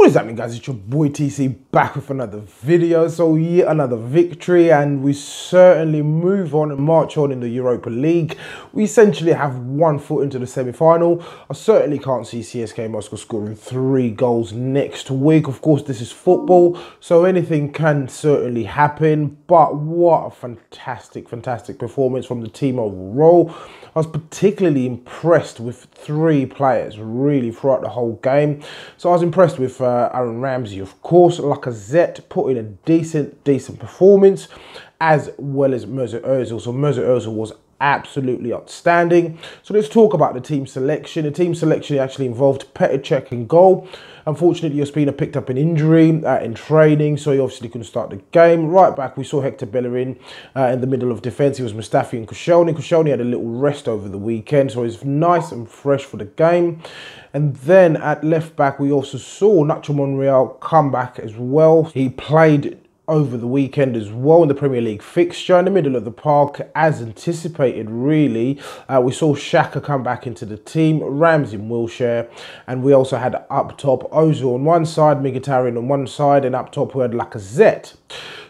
What is happening, guys? It's your boy TC back with another video. So yet another victory, and we certainly move on and march on in the Europa League. We essentially have one foot into the semi-final. I certainly can't see CSKA Moscow scoring 3 goals next week. Of course, this is football, so anything can certainly happen. But what a fantastic performance from the team overall. I was particularly impressed with 3 players really throughout the whole game. So I was impressed with Ramsey, of course. Lacazette put in a decent performance, as well as Mesut Ozil. So Mesut Ozil was absolutely outstanding. So let's talk about the team selection. The team selection actually involved Petr Cech in goal. Unfortunately, Ospina picked up an injury in training, so he obviously couldn't start the game. Right back, we saw Hector Bellerin in the middle of defence. It was Mustafi and Koscielny. Koscielny had a little rest over the weekend, so he's nice and fresh for the game. And then at left back, we also saw Nacho Monreal come back as well. He played over the weekend as well in the Premier League fixture in the middle of the park, as anticipated really. We saw Xhaka come back into the team, Ramsey and Wilshere, and we also had up top Ozil on one side, Mkhitaryan on one side, and up top we had Lacazette.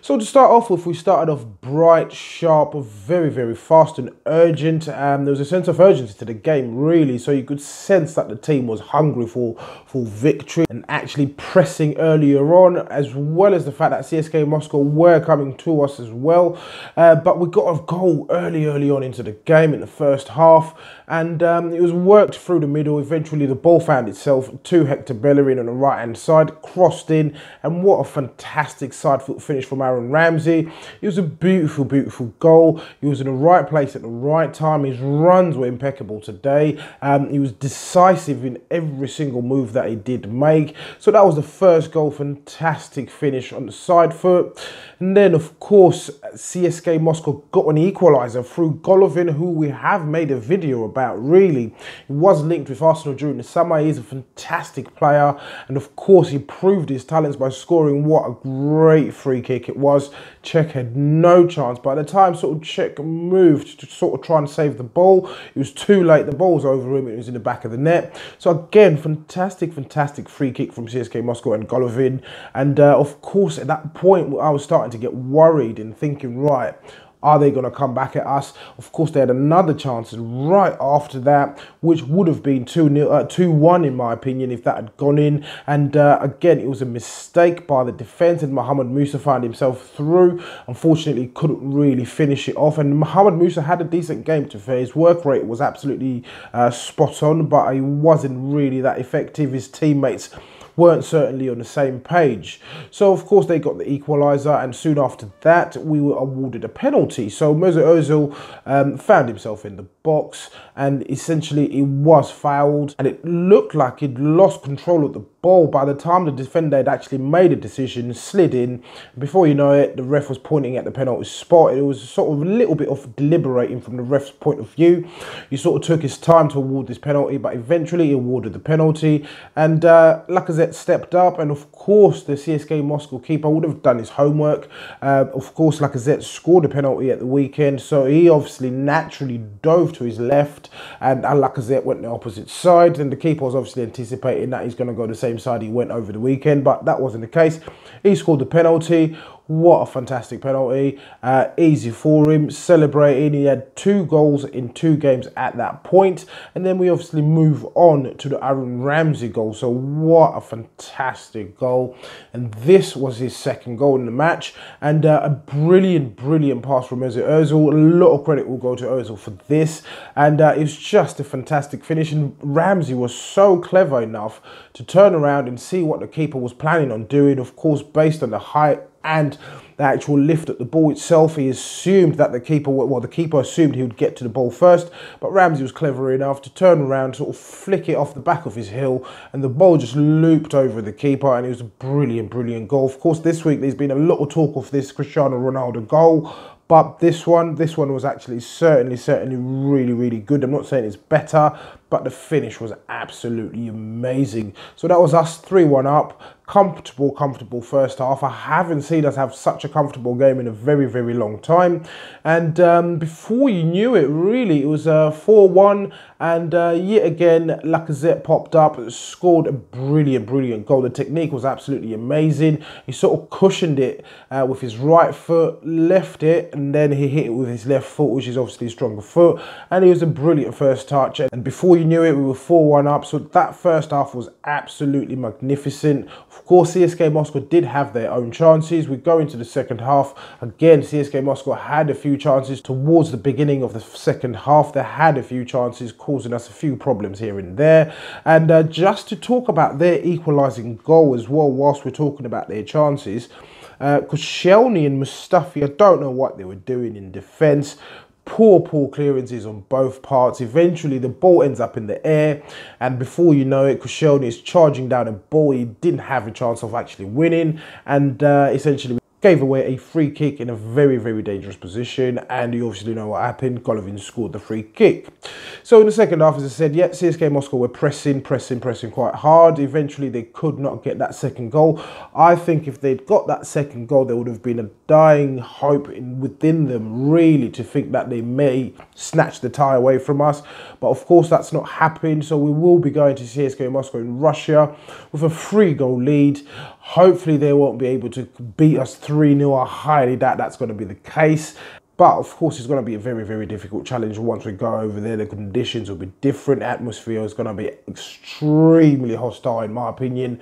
So to start off with, we started off bright, sharp, very fast and urgent. There was a sense of urgency to the game, really. So you could sense that the team was hungry for victory and actually pressing earlier on, as well as the fact that CSKA Moscow were coming to us as well. But we got a goal early on into the game in the first half. And it was worked through the middle. Eventually, the ball found itself to Hector Bellerin on the right-hand side, crossed in, and what a fantastic side foot finish from Ramsey. It was a beautiful goal. He was in the right place at the right time. His runs were impeccable today. He was decisive in every single move that he did make. So that was the first goal. Fantastic finish on the side foot. And then, of course, CSKA Moscow got an equaliser through Golovin, who we have made a video about. Really, he was linked with Arsenal during the summer. He's a fantastic player, and of course he proved his talents by scoring what a great free kick it was. Cech had no chance. By the time sort of Cech moved to sort of try and save the ball, it was too late. The ball was over him. It was in the back of the net. So again, fantastic free kick from CSKA Moscow and Golovin. And of course, at that point, I was starting to get worried and thinking, right, are they going to come back at us? Of course, they had another chance right after that, which would have been 2-1 in my opinion if that had gone in. And again, it was a mistake by the defence, and Mohamed Musa found himself through. Unfortunately, couldn't really finish it off. And Mohamed Musa had a decent game, to fair. His work rate was absolutely spot on, but he wasn't really that effective. His teammates weren't certainly on the same page. So of course they got the equaliser, and soon after that we were awarded a penalty. So Mesut Ozil found himself in the box, and essentially he was fouled, and it looked like he'd lost control of the ball. By the time the defender had actually made a decision, slid in, before you know it, the ref was pointing at the penalty spot. It was sort of a little bit of deliberating from the ref's point of view. He sort of took his time to award this penalty, but eventually he awarded the penalty, and Lacazette stepped up, and of course the CSKA Moscow keeper would have done his homework. Of course, Lacazette scored a penalty at the weekend, so he obviously naturally dove to his left, and Lacazette went the opposite side, and the keeper was obviously anticipating that he's going to go the same side he went over the weekend, but that wasn't the case. He scored the penalty. What a fantastic penalty. Easy for him, celebrating. He had 2 goals in 2 games at that point. And then we obviously move on to the Ramsey goal. So what a fantastic goal. And this was his 2nd goal in the match. And a brilliant pass from Mesut Ozil. A lot of credit will go to Ozil for this. And it was just a fantastic finish. And Ramsey was so clever enough to turn around and see what the keeper was planning on doing. Of course, based on the height and the actual lift at the ball itself, he assumed that the keeper assumed he would get to the ball first, but Ramsey was clever enough to turn around, sort of flick it off the back of his heel, and the ball just looped over the keeper, and it was a brilliant goal. Of course, this week there's been a lot of talk of this Cristiano Ronaldo goal, But this one was actually certainly really good. I'm not saying it's better, but the finish was absolutely amazing. So that was us 3-1 up. Comfortable first half. I haven't seen us have such a comfortable game in a very long time. And before you knew it, really, it was 4-1. And yet again, Lacazette popped up, scored a brilliant goal. The technique was absolutely amazing. He sort of cushioned it with his right foot, left it, and then he hit it with his left foot, which is obviously a stronger foot. And it was a brilliant first touch. And before you knew it, we were 4-1 up. So that first half was absolutely magnificent. Of course, CSKA Moscow did have their own chances. We go into the second half. Again, CSKA Moscow had a few chances towards the beginning of the second half. They had a few chances, causing us a few problems here and there. And just to talk about their equalising goal as well, whilst we're talking about their chances, Koscielny and Mustafi, I don't know what they were doing in defence. Poor clearances on both parts. Eventually, the ball ends up in the air, and before you know it, Koscielny is charging down a ball he didn't have a chance of actually winning, and essentially gave away a free kick in a very dangerous position. And you obviously know what happened. Golovin scored the free kick. So in the second half, as I said, yeah, CSKA Moscow were pressing quite hard. Eventually, they could not get that second goal. I think if they'd got that second goal, there would have been a dying hope within them, really, to think that they may snatch the tie away from us. But of course, that's not happened. So we will be going to CSKA Moscow in Russia with a 3-goal lead. Hopefully, they won't be able to beat us 3-0. I highly doubt that's going to be the case. But of course, it's going to be a very difficult challenge once we go over there. The conditions will be different. Atmosphere is going to be extremely hostile, in my opinion,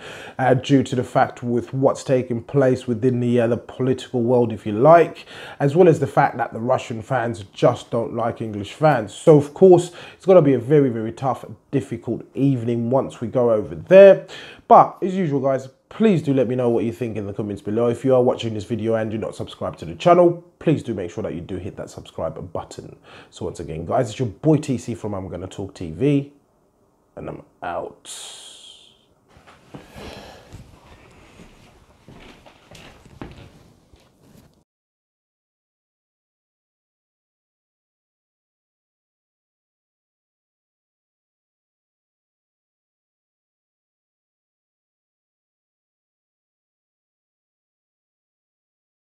due to the fact with what's taking place within the political world, if you like, as well as the fact that the Russian fans just don't like English fans. So of course, it's going to be a very tough, difficult evening once we go over there. But as usual, guys, please do let me know what you think in the comments below. If you are watching this video and you're not subscribed to the channel, please do make sure that you do hit that subscribe button. So once again, guys, it's your boy TC from I'm Gonna Talk TV, and I'm out.